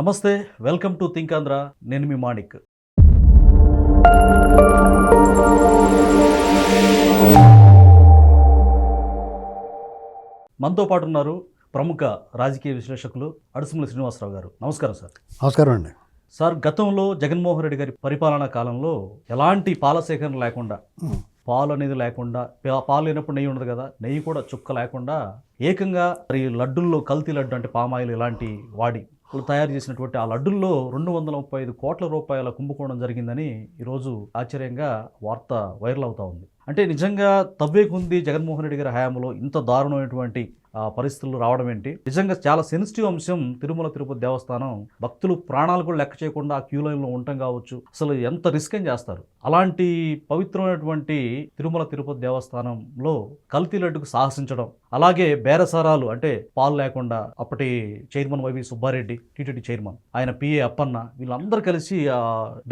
నమస్తే, welcome to think Andhra. నేను మీ మాణిక్. మనతో పాటు ఉన్నారు ప్రముఖ రాజకీయ విశ్లేషకులు అడుసుముల శ్రీనివాసరావు గారు. నమస్కారం సార్. నమస్కారం అండి. సార్, గతంలో జగన్మోహన్ రెడ్డి గారి పరిపాలనా కాలంలో ఎలాంటి పాల సేకరణ లేకుండా, పాలు అనేది లేకుండా, పాలు లేనప్పుడు నెయ్యి ఉండదు కదా, నెయ్యి కూడా చుక్క లేకుండా ఏకంగా మరి లడ్డుల్లో కల్తీ లడ్డు అంటే పామాయిల్ ఇలాంటి వాడి తయారు చేసినటువంటి ఆ లడ్డుల్లో 235 కోట్ల రూపాయల కుంభకోణం జరిగిందని ఈరోజు ఆశ్చర్యంగా వార్త వైరల్ అవుతా ఉంది. అంటే నిజంగా తవ్వేకుంది జగన్మోహన్ రెడ్డి గారి హయాంలో ఇంత దారుణమైనటువంటి పరిస్థితులు రావడం ఏంటి? నిజంగా చాలా సెన్సిటివ్ అంశం. తిరుమల తిరుపతి దేవస్థానం భక్తులు ప్రాణాలు కూడా లెక్క చేయకుండా ఆ క్యూ లైన్లో ఉండటం కావచ్చు, అసలు ఎంత రిస్క్ ఏం చేస్తారు. అలాంటి పవిత్రమైనటువంటి తిరుమల తిరుపతి దేవస్థానంలో కల్తీ లడ్డుకు సాహసించడం, అలాగే బేరసారాలు అంటే పాలు లేకుండా అప్పటి chairman YV Subba Reddy, TTD chairman, ఆయన పిఏ అప్పన్న, వీళ్ళందరూ కలిసి ఆ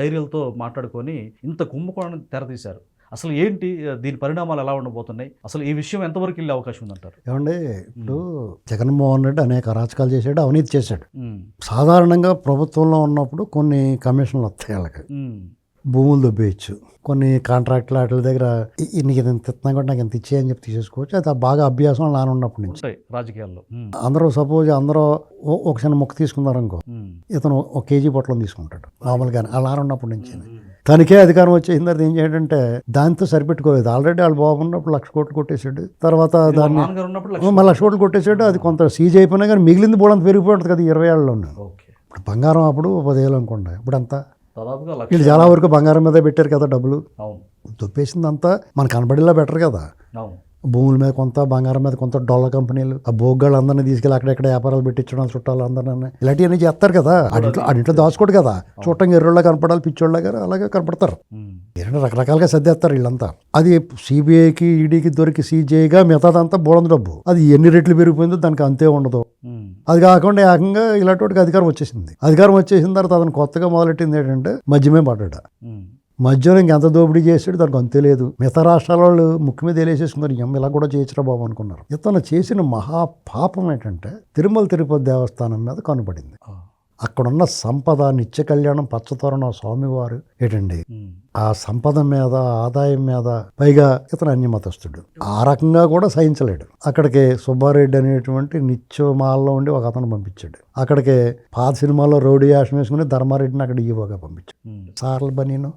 డైరీలతో మాట్లాడుకొని ఇంత కుంభకోణాన్ని తెరతీశారు. అసలు ఏంటి దీని పరిణామాలు ఎలా ఉండబోతున్నాయి? అసలు ఈ విషయం ఎంతవరకు వెళ్ళే అవకాశం ఉందంటారు? ఏమండి, ఇప్పుడు జగన్మోహన్ రెడ్డి అనేక అరాచకాలు చేశాడు, అవినీతి చేశాడు. సాధారణంగా ప్రభుత్వంలో ఉన్నప్పుడు కొన్ని కమిషన్లు వస్తాయి వాళ్ళకి, భూములు దొబ్బేయచ్చు, కొన్ని కాంట్రాక్ట్లు వాటి దగ్గర నీకు ఇంత ఇస్తున్నా కూడా నాకు ఇంత ఇచ్చేయని చెప్పి తీసేసుకోవచ్చు. అది బాగా అభ్యాసం నానున్నప్పటి నుంచి రాజకీయాల్లో అందరూ అందరూ ఒక చిన్న మొక్క తీసుకున్నారు అనుకో, ఇతను ఒక కేజీ పొట్లం తీసుకుంటాడు మామూలుగానే. అలా ఉన్నప్పటి నుంచి తనకే అధికారం వచ్చేసిన తర్వాత ఏం చేయడంటే దాంతో సరిపెట్టుకోలేదు. ఆల్రెడీ వాళ్ళు బాగున్నప్పుడు 1,00,000 కోట్లు కొట్టేశాడు, తర్వాత దాన్ని మళ్ళీ 1,00,000 కోట్లు కొట్టేశాడు. అది కొంత సీజ్ అయిపోయినా కానీ మిగిలింది బోళంత పెరిగిపోతుంది కదా 20 ఏళ్ళలో. ఇప్పుడు బంగారం అప్పుడు 10,000 అనుకోండి, ఇప్పుడు అంతా వీళ్ళు చాలా వరకు బంగారం మీద పెట్టారు కదా డబ్బులు. దొప్పేసిందంతా మనకు కనబడేలా బెటర్ కదా. భూముల మీద కొంత, బంగారం మీద కొంత, డొల్ల కంపెనీలు ఆ భోగాళ్ళు అందరినీ తీసుకెళ్ళి అక్కడెక్కడ వ్యాపారాలు పెట్టించడం, చుట్టాలు అందరినీ ఇలాంటివన్నీ చేస్తారు కదా. అడింట్లో దాచుకోడు కదా, చూడటానికి ఎర్రోళ్ళ కనపడాలి, పిచ్చోళ్ళ గారు అలాగే కనపడతారు. ఏంటంటే రకరకాలుగా సర్దేస్తారు వీళ్ళంతా. అది సిబిఐకి, ఈడీకి దొరికి సీజేగా మిగతాదంతా బోళంది డబ్బు. అది ఎన్ని రెట్లు పెరిగిపోయిందో దానికి అంతే ఉండదు. అది కాకుండా ఏకంగా ఇలాంటి వాటికి అధికారం వచ్చేసింది. అధికారం వచ్చేసిన తర్వాత అతను కొత్తగా మొదలెట్టింది ఏంటంటే మద్యమే పడ్డాడ. మధ్యలో ఇంకెంత దోపిడీ చేసాడు దానికి అంతే లేదు. మిగతా రాష్ట్రాల వాళ్ళు ముఖ్య మీద వేలేసేసుకున్నారు, ఇలా కూడా చేయొచ్చురా బాబు అనుకున్నారు. ఇతను చేసిన మహాపాపం ఏంటంటే తిరుమల తిరుపతి దేవస్థానం మీద కనబడింది. అక్కడున్న సంపద, నిత్య కళ్యాణం, పచ్చతోరణం, స్వామివారు ఏంటండి, ఆ సంపద మీద, ఆదాయం మీద, పైగా ఇతను అన్యమతస్తుడు, ఆ రకంగా కూడా సహించలేడు. అక్కడికి సుబ్బారెడ్డి అనేటువంటి నిత్యమాల్లో ఉండి ఒక అతను పంపించాడు. అక్కడికి పాత సినిమాలో రౌడీ యాషం వేసుకుని ధర్మారెడ్డిని అక్కడ ఈవోగా పంపించాడు. సార్ల బనీను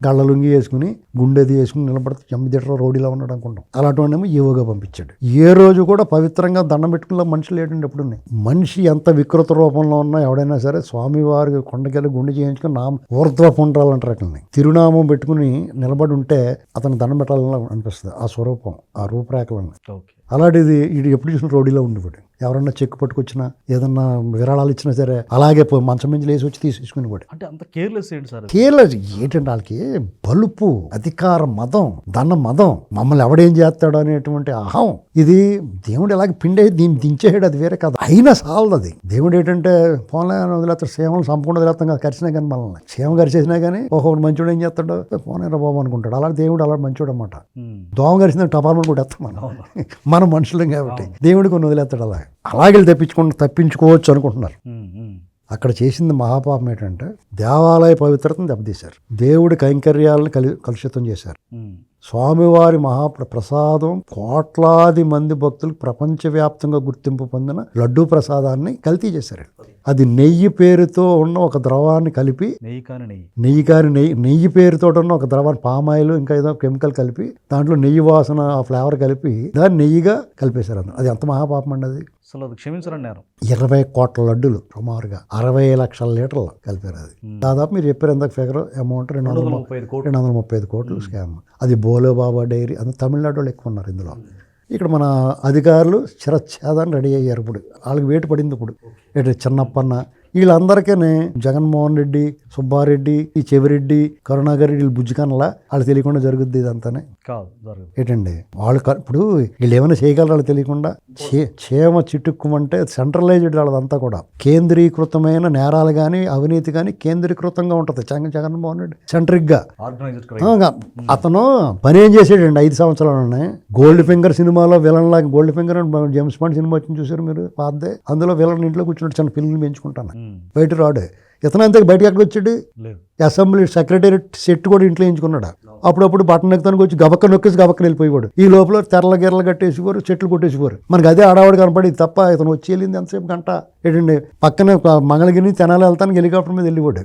గళ్ళలుంగి వేసుకుని గుండెది వేసుకుని నిలబడితే జమ్మిదిట్లో రౌడీలా ఉన్నాడు అనుకుంటాం, అలాంటి ఈవోగా పంపించాడు. ఏ రోజు కూడా పవిత్రంగా దండం పెట్టుకున్న మనుషులు ఏంటంటే ఎప్పుడు మనిషి ఎంత వికృత రూపంలో ఉన్నా ఎవడైనా సరే స్వామివారి కొండకెళ్ళి గుండె చేయించుకుని ఊర్ధ్వ పుండ్రాలంటారు. అట్లని తిరునామం పెట్టుకుని నిలబడి ఉంటే అతను దండం పెట్టాలని అనిపిస్తుంది. ఆ స్వరూపం, ఆ రూపురేఖలను. అలాంటిది ఇది ఎప్పుడు చూసిన రౌడీలో ఉండిపోయాడు. ఎవరన్నా చెక్కు పట్టుకొచ్చినా, ఏదన్నా విరాళాలు ఇచ్చినా సరే అలాగే మంచం మించి లేసి వచ్చి తీసుకుని పోయాడు. అంటే అంత కేర్లెస్ ఏంటి సార్? కేర్లెస్ ఏంటంటే వాళ్ళకి బలుపు, అధికార మదం, ధన మదం, మమ్మల్ని ఎవడేం చేస్తాడు అనేటువంటి అహం. ఇది దేవుడు ఎలాగ పిండే దీన్ని దించేసాడు, అది వేరే కదా. అయినా సాలదు అది. దేవుడు ఏంటంటే పోలే వదిలేస్తాడు, సేవలు సంపూర్ణ వదిలేస్తాం కదా, కరిచినా కానీ మనల్ని సేవ కరిచేసినా కానీ ఒక్కొక్కటి మంచోడు ఏం చేస్తాడు, పోనేరా బాబు అనుకుంటాడు. అలాగే దేవుడు అలా మంచోడు అన్నమాట. దోమ కరిచిన టపార్మెంట్ కూడా వేస్తాం మనం మనుషులం కాబట్టి. దేవుడు కొన్ని వదిలేస్తాడు. అలాగే తప్పించుకోవచ్చు అనుకుంటున్నారు. అక్కడ చేసింది మహాపాపం ఏంటంటే దేవాలయ పవిత్రతను దెబ్బతీశారు, దేవుడి కైంకర్యాలను కలుషితం చేశారు. స్వామివారి మహాప్రసాదం కోట్లాది మంది భక్తులకు ప్రపంచవ్యాప్తంగా గుర్తింపు పొందిన లడ్డూ ప్రసాదాన్ని కల్తీ చేశారు. అది నెయ్యి పేరుతో ఉన్న ఒక ద్రవాన్ని కలిపి, నెయ్యి పేరుతో ఉన్న ఒక ద్రవాన్ని, పామాయిల్ ఇంకా ఏదో కెమికల్ కలిపి దాంట్లో నెయ్యి వాసన, ఆ ఫ్లేవర్ కలిపి దాన్ని నెయ్యిగా కలిపేశారు. అది ఎంత మహాపాపం అండి అది. అసలు అది క్షమించరండి. 20 కోట్ల లడ్డులు సుమారుగా 60 లక్షల లీటర్లు కలిపారు. అది దాదాపు మీరు చెప్పారు ఎంత ఫిగర్ అమౌంట్, 235 కోట్లు స్కామ్. అది బోలో బాబా డైరీ, అది తమిళనాడు వాళ్ళు ఎక్కువ ఉన్నారు ఇందులో. ఇక్కడ మన అధికారులు శిరచ్ఛేదాన్ని రెడీ అయ్యారు. ఇప్పుడు వాళ్ళకి వేటు పడింది. ఇప్పుడు చిన్నప్పన్న వీళ్ళందరికీ జగన్మోహన్ రెడ్డి, సుబ్బారెడ్డి, ఈ చెవిరెడ్డి, కరుణాకర్ రెడ్డి వీళ్ళు బుజ్జికనలా వాళ్ళు తెలియకుండా జరుగుద్ది ఇదంతానే ఏంటండి. వాళ్ళు ఇప్పుడు వీళ్ళు ఏమైనా చేయగలరు వాళ్ళు తెలియకుండా. క్షేమ చిటుక్కుమంటే సెంట్రలైజ్డ్ వాళ్ళదంతా కూడా కేంద్రీకృతమైన నేరాలు కానీ అవినీతి కానీ కేంద్రీకృతంగా ఉంటుంది. జగన్మోహన్ రెడ్డి సెంట్రిక్ గా అతను పని ఏం చేసాడండి 5 సంవత్సరాలనే. గోల్డ్ ఫింగర్ సినిమాలో విలన్ లాగా, gold finger James bond cinema వచ్చింది చూసారు మీరు, పాతదే. అందులో విలన్ ఇంట్లో కూర్చున్నట్టు చిన్న పిల్లల్ని పెంచుకుంటాను. బయట రాడు. ఇతను అంతే బయటకు ఎక్కడ వచ్చాడు? లేదు. అసెంబ్లీ సెక్రటేరియట్ సెట్ కూడా ఇంట్లో ఎంచుకున్నాడు. అప్పుడప్పుడు బట్టన్ ఎక్కుతానికి వచ్చి గబక్క నొక్కేసి గబక్కన వెళ్ళిపోయేవాడు. ఈ లోపల తెరల గిర్రలు కట్టేసేవారు, చెట్లు కొట్టేసేవారు. మనకి అదే ఆడవాడు కనపడి తప్ప ఇతను వచ్చి వెళ్ళింది ఎంతసేపు గంట ఏంటండి. పక్కన మంగళగిరి తెనాలి వెళ్తానికి హెలికాప్టర్ మీద వెళ్ళిపోయాడు.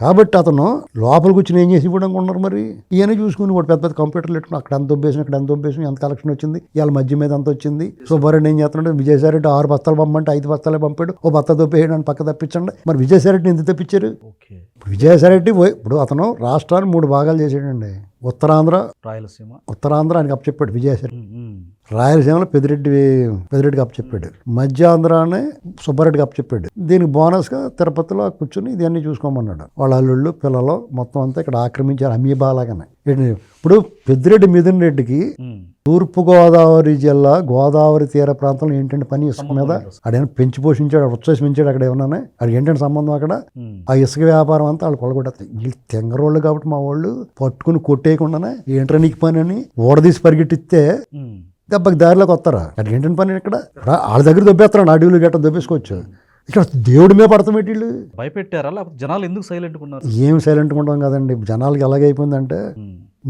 కాబట్టి అతను లోపలికి వచ్చి ఏం చేసి ఇవ్వడం ఉన్నారు మరి ఇవన్నీ చూసుకుని కూడా పెద్ద పెద్ద కంప్యూటర్లు పెట్టుకుని అక్కడ ఎంత దొబ్బేసిన ఇక్కడ ఎంత దొబ్బేసిన ఎంత కలెక్షన్ వచ్చింది, ఇవాళ మధ్య మీద ఎంత వచ్చింది. సుబ్బారెడ్డి ఏం చేస్తున్నాడు? విజయసాయిరెడ్డి 6 బస్తాలు పంపంటే 5 బస్తాలే పంపాడు. ఓ బత్త దొబ్బేయడానికి పక్క తప్పించండి. మరి విజయసాయిరెడ్డిని ఎందుకు తప్పించారు? విజయసాయిరెడ్డి అప్పుడు అతను రాష్ట్రాన్ని 3 భాగాలు చేసాడండి. ఉత్తరాంధ్ర, రాయలసీమ. ఉత్తరాంధ్ర ఆయనకి అప్పచెప్పాడు విజయసాయిరెడ్డి. రాయలసీమలో పెద్దిరెడ్డికి అప్పచెప్పాడు. మధ్యాంధ్రాన్ని సుబ్బారెడ్డికి అప్పచెప్పాడు. దీనికి బోనస్గా తిరుపతిలో కూర్చొని ఇదన్నీ చూసుకోమన్నాడు. వాళ్ళ అల్లుళ్ళు పిల్లలు మొత్తం అంతా ఇక్కడ ఆక్రమించారు అమీబాలాగానే. ఇప్పుడు పెద్దిరెడ్డి మిథున్ రెడ్డికి తూర్పుగోదావరి జిల్లా గోదావరి తీర ప్రాంతంలో ఏంటంటే పని ఇసుక మీద ఆడేమైనా పెంచి పోషించాడు, ఉచ్చేసి పెంచాడు. అక్కడ ఏమన్నా అక్కడ ఏంటంటే సంబంధం అక్కడ ఆ ఇసుక వ్యాపారం అంతా వాళ్ళు కొలగొడతారు. వీళ్ళు తెంగరోళ్ళు కాబట్టి మా వాళ్ళు పట్టుకుని కొట్టేయకుండానే ఏంటో నీకు పని అని ఓడదీసి పరిగెట్టిస్తే దెబ్బకి దారిలోకి వస్తారా? అక్కడ ఏంటంటే పని ఇక్కడ వాళ్ళ దగ్గర దొబ్బేస్తారు. అడవులు గట్ట దొబ్బేసుకోవచ్చు. ఇక్కడ దేవుడి మీద పడతాం ఏంటి? వీళ్ళు భయపెట్టారా లేకపోతే జనాలు ఎందుకు సైలెంట్గా ఉన్నారు? ఏం సైలెంట్గా ఉండడం కదండి. జనాలకి ఎలాగైపోయిందంటే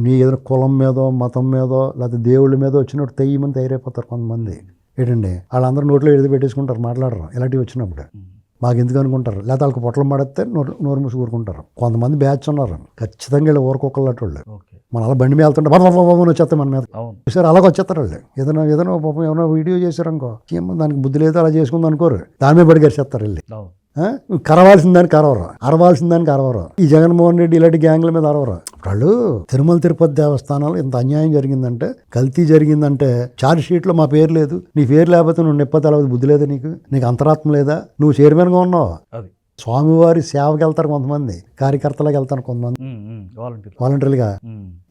నీ ఏదైనా కులం మీదో మతం మీదో లేకపోతే దేవుళ్ళ మీద వచ్చినప్పుడు తెయ్యమని తయారైపోతారు కొంతమంది. ఏంటండి వాళ్ళందరూ నోట్లో ఎడిది పెట్టేసుకుంటారు, మాట్లాడరు ఇలాంటివి వచ్చినప్పుడు. మాకు ఎందుకు అనుకుంటారు, లేకపోతే వాళ్ళకి పొట్టలు పడితే నోరు మూసి ఊరుకుంటారు. కొంతమంది బ్యాచ్ ఉన్నారు ఖచ్చితంగా వీళ్ళు ఊరుకోకలాంటి వాళ్ళు. మన అలా బండి మీద వెళ్తుంటే బాబు వచ్చేస్తాం మన మీద. సార్ అలాగ వచ్చేస్తారు వాళ్ళు. ఏదైనా పాపం ఏమైనా వీడియో చేశారనుకో, ఏమో దానికి బుద్ధి లేదు అలా చేసుకుంది అనుకోరు, దాని మీద పడి గరిచేస్తారు వెళ్ళి. కరవాల్సిన దానికి అరవరు, అరవాల్సిన దానికి అరవరు. ఈ జగన్మోహన్ రెడ్డి ఇలాంటి గ్యాంగ్ల మీద అరవరు. వాళ్ళు తిరుమల తిరుపతి దేవస్థానాలు ఇంత అన్యాయం జరిగిందంటే, కల్తీ జరిగిందంటే ఛార్జ్ షీట్లో మా పేరు లేదు. నీ పేరు లేకపోతే నువ్వు నెప్ప తెలవదు, బుద్ధి లేదా నీకు అంతరాత్మ లేదా? నువ్వు చైర్మన్గా ఉన్నావు. స్వామివారి సేవకి వెళ్తారు కొంతమంది, కార్యకర్తలకు వెళ్తారు కొంతమంది వాలంటీర్లుగా.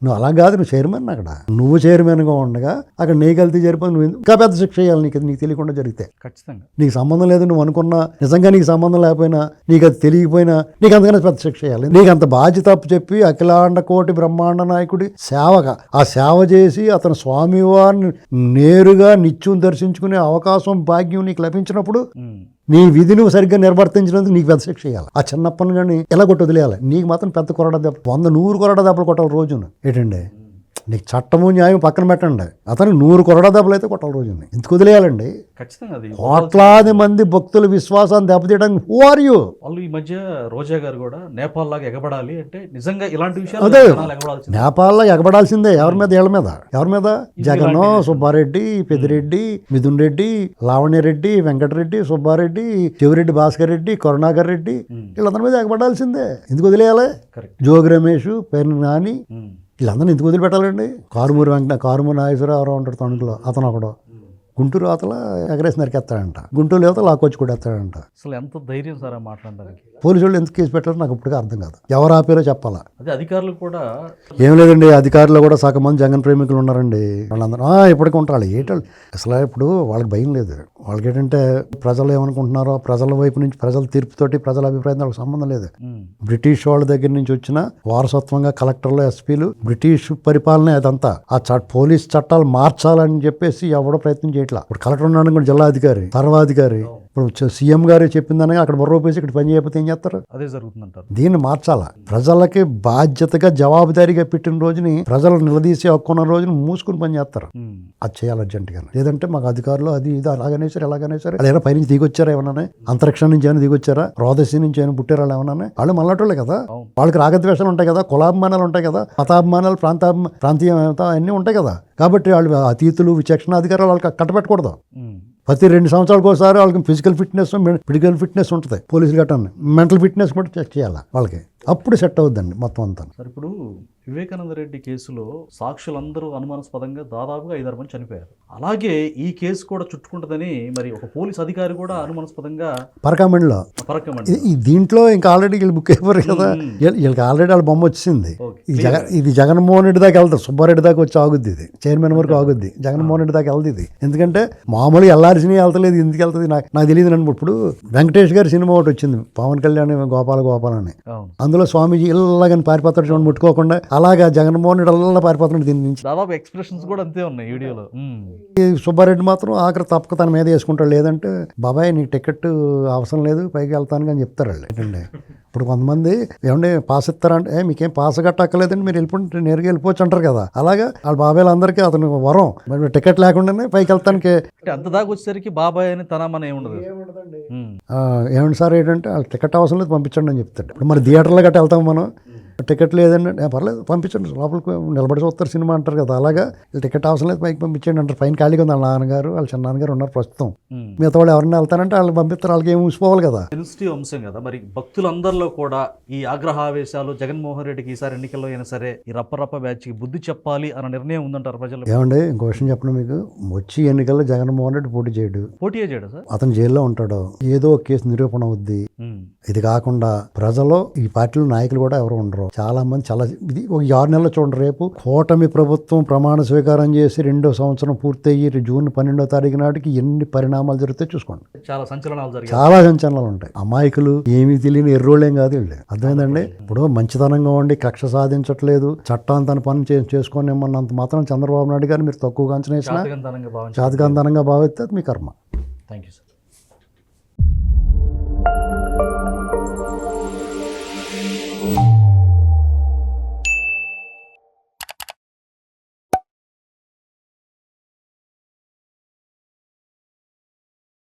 నువ్వు అలా కాదు, నువ్వు చైర్మన్. అక్కడ నువ్వు చైర్మన్గా ఉండగా అక్కడ నీ కల్తీ జరిపోయి నువ్వు ఇంకా పెద్ద శిక్ష చేయాలి. నీకు తెలియకుండా జరిగితే ఖచ్చితంగా నీకు సంబంధం లేదు. నువ్వు అనుకున్నా నిజంగా నీకు సంబంధం లేకపోయినా, నీకు అది తెలియకపోయినా నీకు అంతకన్నా పెద్ద శిక్ష చేయాలి. నీకు అంత బాధ్యత అప్పు చెప్పి అఖిలాండ కోటి బ్రహ్మాండ నాయకుడి సేవగా ఆ సేవ చేసి అతను స్వామివారిని నేరుగా నిత్యం దర్శించుకునే అవకాశం భాగ్యం నీకు లభించినప్పుడు నీ విధి నువ్వు సరిగ్గా నిర్వర్తించినందుకు నీకు పెద్ద శిక్ష చేయాలి. ఆ చిన్నప్పని కానీ ఎలా కొట్టి వదిలేయాలి. నీకు మాత్రం పెద్ద కొరడా దెబ్బ 100 కొరడా దెబ్బలు కొట్టాలి రోజున. ఏంటండి నీకు చట్టము న్యాయం పక్కన పెట్టండి, అతను 100 కొరడా దెబ్బలు అయితే కొట్టాలి రోజున. ఎందుకు వదిలేయాలండి? కోట్లాది మంది భక్తుల విశ్వాసాన్ని దెబ్బతీయడానికి హూ ఆర్ యూ? వాళ్ళు ఈ మధ్య రోజా గారు కూడా నేపాల్ లాగా ఎగబడాలి అంటే నిజంగా ఇలాంటి విషయాలు అదే నేపాల్లో ఎగబడాల్సిందే. ఎవరి మీద? వీళ్ళ మీద. ఎవరి మీద? జగన్, సుబ్బారెడ్డి, పెద్దిరెడ్డి, మిథున్ రెడ్డి, లావణ్యరెడ్డి, వెంకటరెడ్డి, సుబ్బారెడ్డి, చెవిరెడ్డి భాస్కర్ రెడ్డి, కరుణాకర్ రెడ్డి, వీళ్ళందరి మీద ఎగబడాల్సిందే. ఎందుకు వదిలేయాలి? జోగి రమేష్, పేరు నాని, వీళ్ళందరినీ ఎందుకు వదిలిపెట్టాలండి? కారుమూరి నాగేశ్వరరావు ఎవరో ఉంటాడు తణుకులో, అతను ఒకడు గుంటూరు అవతల ఎగరేసి నరికేస్తాడంట, గుంటూరు అవతల లాక్కొచ్చి కూడా ఎత్తాడంట. అసలు ఎంత ధైర్యం సార్ మాట్లాడడానికి? పోలీసు వాళ్ళు ఎందుకు కేసు పెట్టారో నాకు ఇప్పటికీ అర్థం కాదు. ఎవరు ఆపారో చెప్పాలా. అదే అధికారులు కూడా ఏం లేదండి, అధికారులు కూడా సగం మంది జగన్ ప్రేమికులు ఉన్నారండి. వాళ్ళందరూ ఇప్పటికీ ఉంటారు. ఏంటో అసలు ఇప్పుడు వాళ్ళకి భయం లేదు. వాళ్ళకి ఏంటంటే ప్రజలు ఏమనుకుంటున్నారో, ప్రజల వైపు నుంచి ప్రజల తీర్పుతోటి ప్రజల అభిప్రాయం వాళ్ళకి సంబంధం లేదు. బ్రిటిష్ వాళ్ళ దగ్గర నుంచి వచ్చిన వారసత్వంగా కలెక్టర్లు, ఎస్పీలు, బ్రిటిష్ పరిపాలన అదంతా. ఆ పోలీస్ చట్టాలు మార్చాలని చెప్పేసి ఎవడో ప్రయత్నం చేయట్లా. ఇప్పుడు కలెక్టర్ ఉన్నాడు కూడా జిల్లా అధికారి, సర్వాధికారి. ఇప్పుడు సీఎం గారు చెప్పిందనగా అక్కడ బొర్రూపేసి ఇక్కడ పని చేయకపోతే ఏం చేస్తారు? అదే జరుగుతుందంటారు. దీన్ని మార్చాలా. ప్రజలకి బాధ్యతగా జవాబుదారీగా పెట్టిన రోజుని, ప్రజలు నిలదీసి హక్కున్న రోజుని మూసుకుని పని చేస్తారు. అది చేయాలి అర్జెంటుగా. లేదంటే మాకు అధికారులు అది ఇది అలాగనే సరే ఎలాగనే సరే అలా పైనుంచి దిగొచ్చారా ఏమన్నా, అంతరిక్షం నుంచి ఏమైనా దిగొచ్చారా, రోదసి నుంచి ఏమైనా పుట్టారా ఏమన్నా? వాళ్ళు మళ్ళాటోళ్ళే కదా. వాళ్ళకి రాగద్వేషాలు ఉంటాయి కదా, కులాభిమానాలు ఉంటాయి కదా, మతాభిమానాలు, ప్రాంతీయ అన్నీ ఉంటాయి కదా. కాబట్టి వాళ్ళు అతీతులు, విచక్షణ అధికారులు వాళ్ళకి కట్టబెట్టకూడదు. ప్రతి 2 సంవత్సరాలకు ఒకసారి వాళ్ళకి ఫిజికల్ ఫిట్నెస్, మెడికల్ ఫిట్నెస్ ఉంటుంది. పోలీసులు గట్టాన్ని మెంటల్ ఫిట్నెస్ కూడా చెక్ చేయాలి వాళ్ళకి. అప్పుడు సెట్ అవుద్దండి మొత్తం అంతా. సార్ ఇప్పుడు వివేకానంద రెడ్డి కేసులో సాక్షులందరూ అనుమానాస్పదంగా దాదాపుగా 5-6 మంది చనిపోయారు. అలాగే ఈ కేసు కూడా చుట్టుకుంటుందని మరి ఒక పోలీస్ అధికారి కూడా అనుమానాస్పదంగా పరకామండిలో దీంట్లో ఇంకా ఆల్రెడీ వీళ్ళు బుక్ అయిపోయారు కదా. వీళ్ళకి ఆల్రెడీ వాళ్ళ బొమ్మ వచ్చింది. ఇది జగన్మోహన్ రెడ్డి దాకా వెళ్తారు, సుబ్బారెడ్డి దాకా వచ్చి ఆగుద్ది, ఇది చైర్మన్ వరకు ఆగుద్ది, జగన్మోహన్ రెడ్డి దాకా వెళ్తుంది. ఎందుకంటే మామూలుగా వెళ్ళాల్సినవి వెళ్తలేదు, ఎందుకు వెళ్తుంది నాకు తెలియదు. నన్ను ఇప్పుడు వెంకటేష్ గారి సినిమా ఒకటి వచ్చింది, పవన్ కళ్యాణ్ గోపాల అని. అందులో స్వామీజీ ఇళ్ళగాని పారిపోతాడు చూడండి ముట్టుకోకుండా, అలాగా జగన్మోహన్ రెడ్డి అల్లా పారిపోతున్నాడు దీని నుంచి. దాదాపు ఎక్స్ప్రెషన్స్ కూడా అంతే ఉన్నాయి వీడియోలో. ఈ సుబ్బారెడ్డి మాత్రం ఆఖరి తప్పక తన మీద వేసుకుంటాడు, లేదంటే బాబాయ్ నీకు టికెట్ అవసరం లేదు పైకి వెళ్తాను అని చెప్తారు వాళ్ళు. ఏంటండి ఇప్పుడు కొంతమంది ఏమంటే పాస్ ఇస్తారంటే మీకేం పాస్ గట్టక్కర్లేదండి మీరు వెళ్ళిపోతే నేరుగా వెళ్ళిపోవచ్చు అంటారు కదా, అలాగా వాళ్ళ బాబాయ్లు అందరికీ అతను వరం, మరి టికెట్ లేకుండానే పైకి వెళ్తానికి. అంటే అంత దాకా వచ్చేసరికి బాబాయ్ అని తనమని ఏముండదు. ఏమండి సార్ ఏంటంటే వాళ్ళు టికెట్ అవసరం లేదు పంపించండి అని చెప్తాడు. ఇప్పుడు మరి థియేటర్లో గట్ట వెళ్తాం మనం, టికెట్ లేదండి పర్లేదు పంపించండి లోపలికి నిలబడి చూస్తారు సినిమా అంటారు కదా, అలాగా టికెట్ అవసరం లేదు పైకి పంపించండి అంటారు. పైన ఖాళీగా ఉంది వాళ్ళ నాన్నగారు వాళ్ళ చిన్న నాన్నగారు ఉన్నారు ప్రస్తుతం, మిగతా వాళ్ళు ఎవరైనా వెళ్తారంటే వాళ్ళు పంపిస్తారు, వాళ్ళకి ఏమి ఊసిపోవాలి కదా. సెన్సిటివ్ అంశం కదా మరి. భక్తులందరిలో కూడా ఈ ఆగ్రహావేశాలు జగన్మోహన్ రెడ్డికి ఈసారి ఎన్నికల్లో అయినా సరే ఈ రప్ప బ్యాచ్కి బుద్ధి చెప్పాలి అన్న నిర్ణయం ఉందంటారు ప్రజలు. ఏమండి ఇంకో విషయం చెప్పండి మీకు, వచ్చి ఎన్నికల్లో జగన్మోహన్ రెడ్డి పోటీ చేయడు, పోటీ చేయడా సార్? అతను జైల్లో ఉంటాడు, ఏదో ఒక కేసు నిరూపణ అవుద్ది. ఇది కాకుండా ప్రజలు ఈ పార్టీలో నాయకులు కూడా ఎవరు ఉండరు, చాలా మంది చాలా ఇది ఒక 6 నెలలు చూడండి, రేపు కూటమి ప్రభుత్వం ప్రమాణ స్వీకారం చేసి 2వ సంవత్సరం పూర్తయ్యి జూన్ 12వ తారీఖు నాటికి ఎన్ని పరిణామాలు జరుగుతాయి చూసుకోండి. చాలా సంచలనాలు జరిగాయి, చాలా సంచలనాలు ఉంటాయి. అమాయకులు ఏమీ తెలియని ఎర్రోళ్ళేం కాదు వీళ్ళు, అర్థమైందండి. ఇప్పుడు మంచితనంగా ఉండి కక్ష సాధించట్లేదు, చట్టం తన పని చేసుకొని ఏమన్నంత మాత్రం చంద్రబాబు నాయుడు గారు మీరు తక్కువగా అంచనా వేసినా చాతకంతనంగా భావించారు. చాతకంతనంగా భావిస్తే అది మీ కర్మ. Thank you sir.